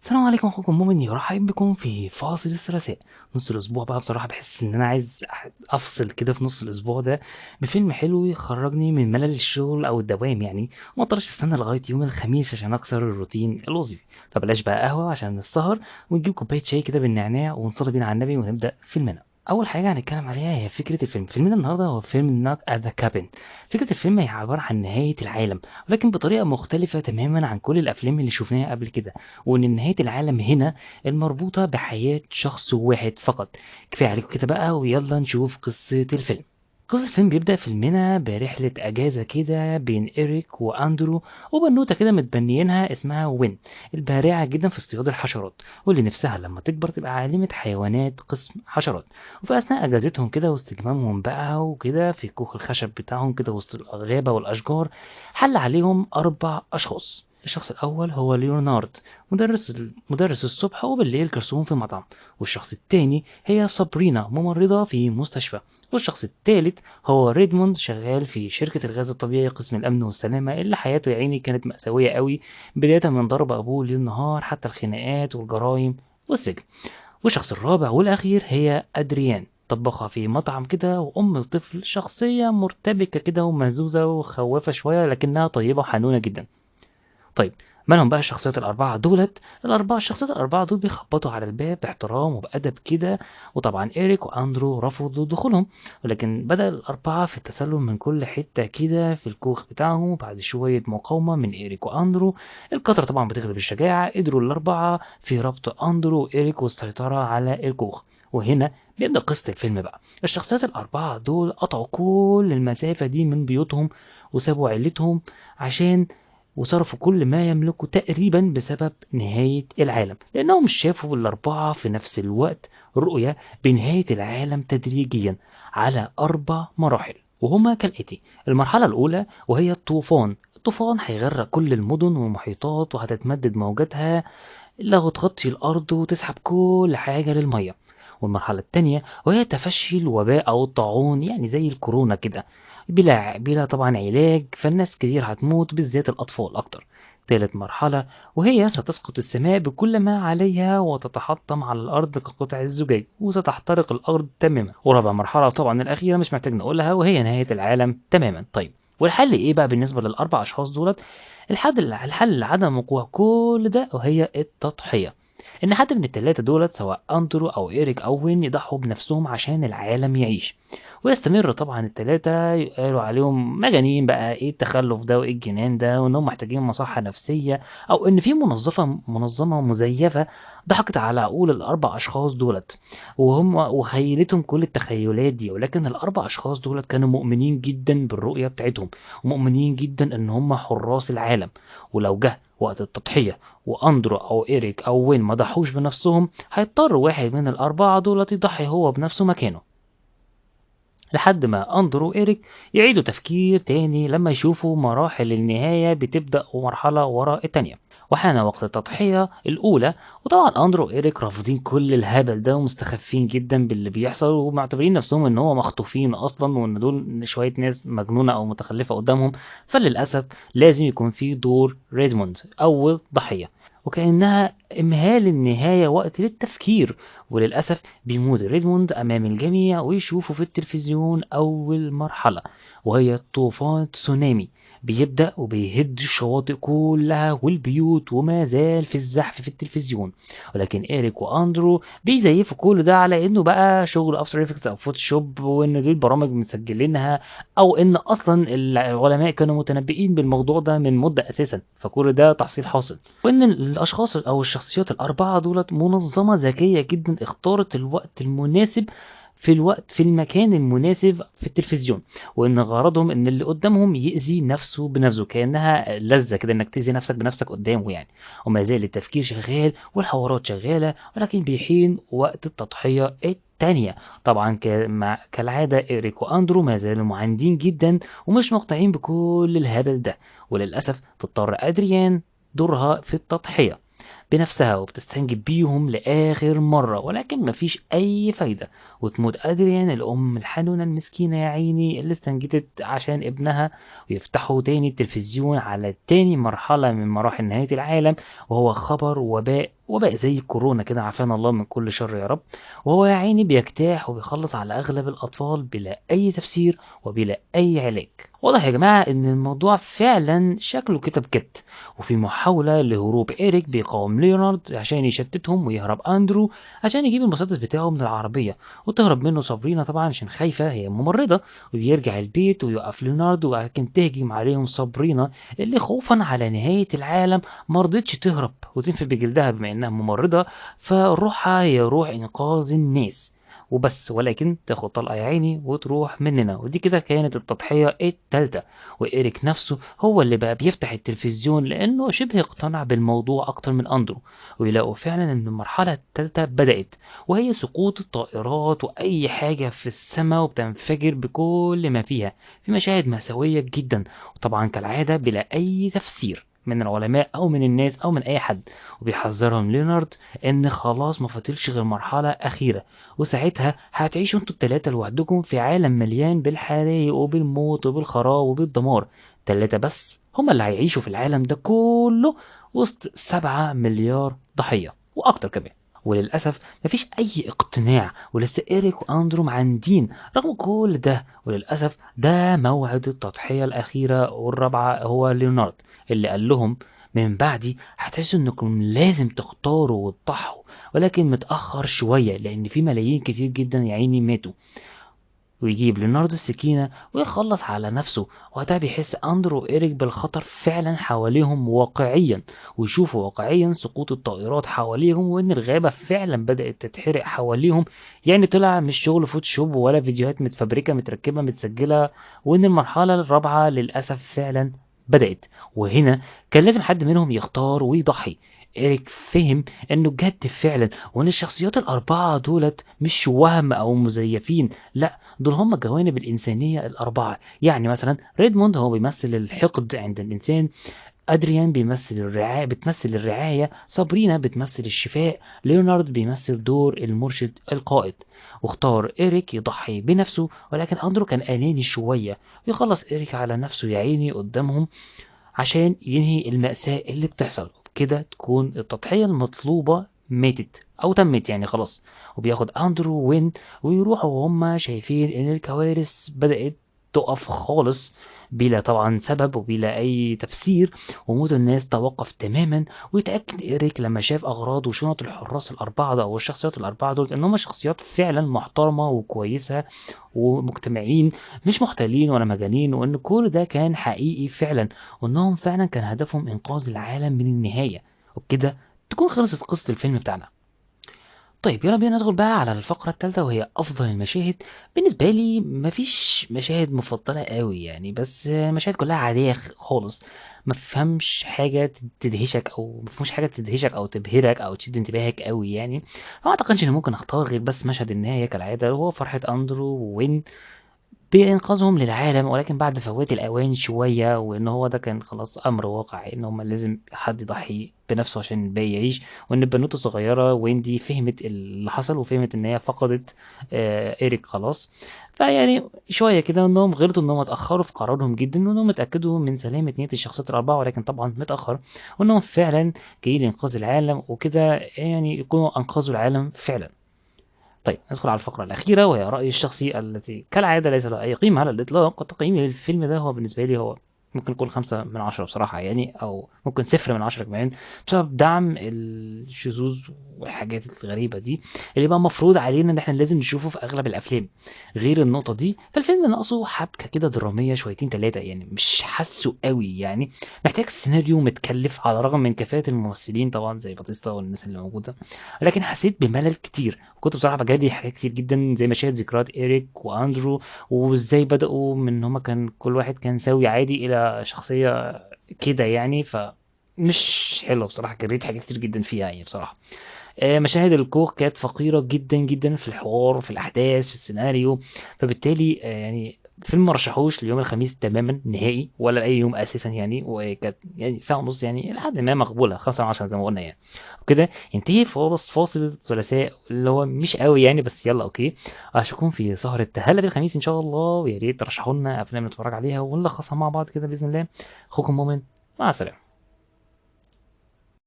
السلام عليكم، اخوكم مؤمن يرحب بكم في فاصل الثلاثاء. نص الاسبوع بقى بصراحه بحس ان انا عايز افصل كده في نص الاسبوع ده بفيلم حلو يخرجني من ملل الشغل او الدوام، يعني ما اقدرش استنى لغايه يوم الخميس عشان اكسر الروتين الوظيفي. فبلاش بقى قهوه عشان السهر، ونجيب كوبايه شاي كده بالنعناع ونصلي بينا على النبي ونبدا فيلمنا. اول حاجه هنتكلم عليها هي فكره الفيلم. فيلمنا النهارده هو فيلم نوك ات ذا كابن. فكره الفيلم هي عباره عن نهايه العالم، ولكن بطريقه مختلفه تماما عن كل الافلام اللي شفناها قبل كده. وان نهاية العالم هنا المربوطة بحياة شخص واحد فقط. كفاية عليكم كده بقى، ويلا نشوف قصة الفيلم. قصة الفيلم بيبدأ فيلمنا برحلة أجازة كده بين إيريك وأندرو وبنوتة كده متبنيينها اسمها وين، البارعة جدا في اصطياد الحشرات، واللي نفسها لما تكبر تبقى عالمة حيوانات قسم حشرات. وفي أثناء أجازتهم كده واستجمامهم بقى وكده في كوخ الخشب بتاعهم كده وسط الغابة والأشجار، حل عليهم 4 أشخاص. الشخص الأول هو ليونارد، مدرس الصبح وبالليل جرسون في مطعم. والشخص التاني هي صابرينا، ممرضة في مستشفى. والشخص التالت هو ريدموند، شغال في شركة الغاز الطبيعي قسم الأمن والسلامة، اللي حياته يا عيني كانت مأساوية قوي، بداية من ضرب أبوه ليل نهار حتى الخناقات والجرايم والسجن. والشخص الرابع والأخير هي أدريان، طباخة في مطعم كده وأم الطفل، شخصية مرتبكة كده ومهزوزة وخوافة شوية لكنها طيبة وحنونة جدا. طيب، مالهم بقى الشخصيات الأربعة دولت؟ الشخصيات الأربعة دول بيخبطوا على الباب باحترام وبأدب كده، وطبعا إيريك وأندرو رفضوا دخولهم، ولكن بدأ الأربعة في التسلل من كل حتة كده في الكوخ بتاعهم. وبعد شوية مقاومة من إيريك وأندرو، القطرة طبعا بتغلب الشجاعة، قدروا الأربعة في ربط أندرو وإيريك والسيطرة على الكوخ. وهنا بيبدأ قصة الفيلم بقى. الشخصيات الأربعة دول قطعوا كل المسافة دي من بيوتهم وسابوا عيلتهم عشان وصرفوا كل ما يملكوا تقريبا بسبب نهاية العالم، لأنهم شافوا الأربعة في نفس الوقت رؤية بنهاية العالم تدريجيا على 4 مراحل، وهما كالآتي. المرحلة الأولى وهي الطوفان. الطوفان هيغرق كل المدن والمحيطات وهتتمدد موجاتها لو تغطي الأرض وتسحب كل حاجة للمية. والمرحلة التانية وهي تفشي الوباء أو الطاعون، يعني زي الكورونا كده، بلا طبعا علاج، فالناس كتير هتموت بالذات الأطفال أكتر. تالت مرحلة وهي ستسقط السماء بكل ما عليها وتتحطم على الأرض كقطع الزجاج وستحترق الأرض تماما. ورابع مرحلة طبعا الأخيرة مش محتاج نقولها، وهي نهاية العالم تماما. طيب، والحل ايه بقى بالنسبة لل4 أشخاص دولت؟ الحل لعدم وقوع كل ده وهي التضحية. ان حد من التلاتة دولت سواء اندرو او ايريك او وين يضحوا بنفسهم عشان العالم يعيش. ويستمر طبعا التلاتة يقالوا عليهم مجانين بقى، ايه التخلف ده وايه الجنان ده، وانهم محتاجين مصحة نفسية، او ان في منظمة مزيفة ضحكت على عقول ال4 اشخاص دولت وهم وخيلتهم كل التخيلات دي. ولكن ال4 اشخاص دولت كانوا مؤمنين جدا بالرؤية بتاعتهم، ومؤمنين جدا ان هم حراس العالم، ولو جه وقت التضحية واندرو او ايريك او وين ما ضحوش بنفسهم، هيضطر واحد من الاربعة دولت يضحي هو بنفسه مكانه، لحد ما اندرو وايريك يعيدوا تفكير تاني لما يشوفوا مراحل النهاية بتبدأ مرحلة ورا التانية. وحان وقت التضحية الأولى، وطبعا أندرو وإيريك رافضين كل الهبل ده ومستخفين جدا باللي بيحصل ومعتبرين نفسهم إن هو مخطوفين أصلا، وإن دول شوية ناس مجنونة أو متخلفة قدامهم. فللأسف لازم يكون في دور ريدموند أول ضحية، وكأنها إمهال النهاية وقت للتفكير. وللأسف بيموت ريدموند أمام الجميع ويشوفوا في التلفزيون أول مرحلة، وهي طوفان تسونامي بيبدأ وبيهد الشواطئ كلها والبيوت، وما زال في الزحف في التلفزيون. ولكن إيريك وأندرو بيزيفوا كل ده على إنه بقى شغل أفتر إفكتس أو فوتوشوب، وإن دي البرامج مسجلينها، أو إن أصلا العلماء كانوا متنبئين بالموضوع ده من مدة أساسا، فكل ده تحصيل حاصل. وإن الأشخاص أو الشخصيات الأربعة دولت منظمة ذكية جدا اختارت الوقت المناسب في المكان المناسب في التلفزيون، وان غرضهم ان اللي قدامهم يأذي نفسه بنفسه، كأنها لذة كده انك تأذي نفسك بنفسك قدامه يعني. وما زال التفكير شغال والحوارات شغالة، ولكن بيحين وقت التضحية التانية. طبعا كالعادة إيريك وأندرو ما زالوا معاندين جدا ومش مقتنعين بكل الهبل ده. وللأسف تضطر أدريان دورها في التضحية بنفسها وبتستنجد بيهم لآخر مرة، ولكن مفيش أي فايدة، وتموت أدريان الأم الحنونة المسكينة يا عيني اللي استنجدت عشان ابنها. ويفتحوا تاني التلفزيون على تاني مرحلة من مراحل نهاية العالم، وهو خبر وباء وباء زي الكورونا كده، عافانا الله من كل شر يا رب. وهو يا عيني بيجتاح وبيخلص على أغلب الأطفال بلا أي تفسير وبلا أي علاج. واضح يا جماعة إن الموضوع فعلا شكله كده بجد، وفي محاولة لهروب إيريك بيقاوم ليونارد عشان يشتتهم، ويهرب أندرو عشان يجيب المسدس بتاعه من العربية، وتهرب منه صابرينا طبعا عشان خايفة هي ممرضة، وبيرجع البيت ويوقف ليونارد، ولكن تهجم عليهم صابرينا اللي خوفا على نهاية العالم مرضتش تهرب وتنفي بجلدها بما انها ممرضة، فروحها هي روح انقاذ الناس وبس، ولكن تاخد طلقة يا عيني وتروح مننا. ودي كده كانت التضحية التالتة. وإيريك نفسه هو اللي بقى بيفتح التلفزيون لأنه شبه اقتنع بالموضوع أكتر من أندرو، ويلاقوا فعلا إن المرحلة التالتة بدأت، وهي سقوط الطائرات وأي حاجة في السماء وبتنفجر بكل ما فيها في مشاهد مأساوية جدا، وطبعا كالعادة بلا أي تفسير من العلماء او من الناس او من اي حد. وبيحذرهم ليونارد ان خلاص ما فاضلش غير مرحله اخيره، وساعتها هتعيشوا انتوا التلاته لوحدكم في عالم مليان بالحرايق وبالموت وبالخراب وبالدمار. تلاته بس هما اللي هيعيشوا في العالم ده كله وسط 7 مليار ضحيه واكتر كمان. وللأسف مفيش أي اقتناع، ولسه إيريك وأندرو معاندين رغم كل ده. وللأسف ده موعد التضحية الأخيرة والرابعة، هو ليونارد اللي قال لهم من بعدي هتحسوا انكم لازم تختاروا وتضحوا، ولكن متأخر شوية لأن في ملايين كتير جدا يا عيني ماتوا. ويجيب ليوناردو السكينة ويخلص على نفسه. وقتها بيحس أندرو وإيريك بالخطر فعلا حواليهم واقعيا، ويشوفوا واقعيا سقوط الطائرات حواليهم، وإن الغابة فعلا بدأت تتحرق حواليهم. يعني طلع مش شغل فوتوشوب ولا فيديوهات متفبركة متركبة متسجلة، وإن المرحلة الرابعة للأسف فعلا بدأت. وهنا كان لازم حد منهم يختار ويضحي. إيريك فهم إنه جد فعلا، وإن الشخصيات الأربعة دولت مش وهم أو مزيفين، لا دول هم الجوانب الإنسانية الأربعة. يعني مثلا ريدموند هو بيمثل الحقد عند الإنسان، أدريان بتمثل الرعاية، صابرينا بتمثل الشفاء، ليونارد بيمثل دور المرشد القائد. واختار إيريك يضحي بنفسه، ولكن أندرو كان أناني شوية ويخلص إيريك على نفسه يا عيني قدامهم عشان ينهي المأساة اللي بتحصل. وبكده تكون التضحية المطلوبة ماتت أو تمت يعني خلاص. وبياخد أندرو وين ويروحوا وهم شايفين إن الكوارث بدأت تقف خالص بلا طبعا سبب وبلا أي تفسير، وموت الناس توقف تماما. ويتأكد إيريك لما شاف أغراض وشنط الحراس الأربعة ده أو الشخصيات الأربعة دول إن هم شخصيات فعلا محترمة وكويسة ومجتمعين، مش محتالين ولا مجانين، وإن كل ده كان حقيقي فعلا، وإنهم فعلا كان هدفهم إنقاذ العالم من النهاية. وبكده تكون خلصت قصة الفيلم بتاعنا. طيب يلا بينا ندخل بقى على الفقرة الثالثة، وهي أفضل المشاهد. بالنسبة لي مفيش مشاهد مفضلة قوي يعني، بس المشاهد كلها عادية خالص. ما فهمش حاجة تدهشك أو ما فيهمش حاجة تدهشك أو تبهرك أو تشد انتباهك قوي يعني. فما أعتقدش إن ممكن أختار غير بس مشهد النهاية كالعادة، وهو فرحة أندرو وين بإنقاذهم للعالم، ولكن بعد فوات الأوان شوية، وإن هو ده كان خلاص أمر واقع إن هما لازم حد يضحي بنفسه عشان الباقي يعيش. وإن البنوتة الصغيرة ويندي فهمت اللي حصل وفهمت إن هي فقدت إيريك خلاص. فيعني شوية كده إنهم غلطوا إنهم اتأخروا في قرارهم جدا، وإنهم اتأكدوا من سلامة نية الشخصيات الأربعة، ولكن طبعا متأخر. وإنهم فعلا جايين لإنقاذ العالم وكده، يعني يكونوا أنقذوا العالم فعلا. طيب ندخل على الفقرة الأخيرة، وهي رأيي الشخصي التي كالعادة ليس له أي قيمة على الإطلاق. وتقييمي للفيلم ده هو بالنسبة لي هو ممكن يكون 5 من 10 بصراحة يعني، أو ممكن 0 من 10 كمان، بسبب دعم الشذوذ والحاجات الغريبة دي اللي بقى مفروض علينا إن احنا لازم نشوفه في أغلب الأفلام. غير النقطة دي فالفيلم ناقصه حبكة كده درامية شويتين تلاتة، يعني مش حاسه قوي يعني. محتاج سيناريو متكلف على الرغم من كفاءة الممثلين طبعا زي باتيستا والناس اللي موجودة، لكن حسيت بملل كتير. وكنت بصراحة بجري حاجات كتير جدا زي مشاهد ذكريات إيريك وأندرو، وإزاي بدأوا من إن هما كان كل واحد كان سوي عادي إلى شخصية كده يعني. مش حلو بصراحة، جريت حاجات كتير جدا فيها يعني بصراحة. مشاهد الكوخ كانت فقيرة جدا جدا في الحوار وفي الأحداث في السيناريو. فبالتالي يعني فيلم ما رشحوش ليوم الخميس تماما نهائي ولا لأي يوم أساسا يعني. وكانت يعني ساعة ونص يعني لحد ما مقبولة، 5 من 10 زي ما قلنا يعني. وكده ينتهي فاصل الثلاثاء اللي هو مش قوي يعني، بس يلا أوكي. أشوفكم في سهرة هلا بالخميس إن شاء الله، ويا ريت ترشحوا لنا أفلام نتفرج عليها ونلخصها مع بعض كده بإذن الله. أخوكم مؤمن، مع السلامة.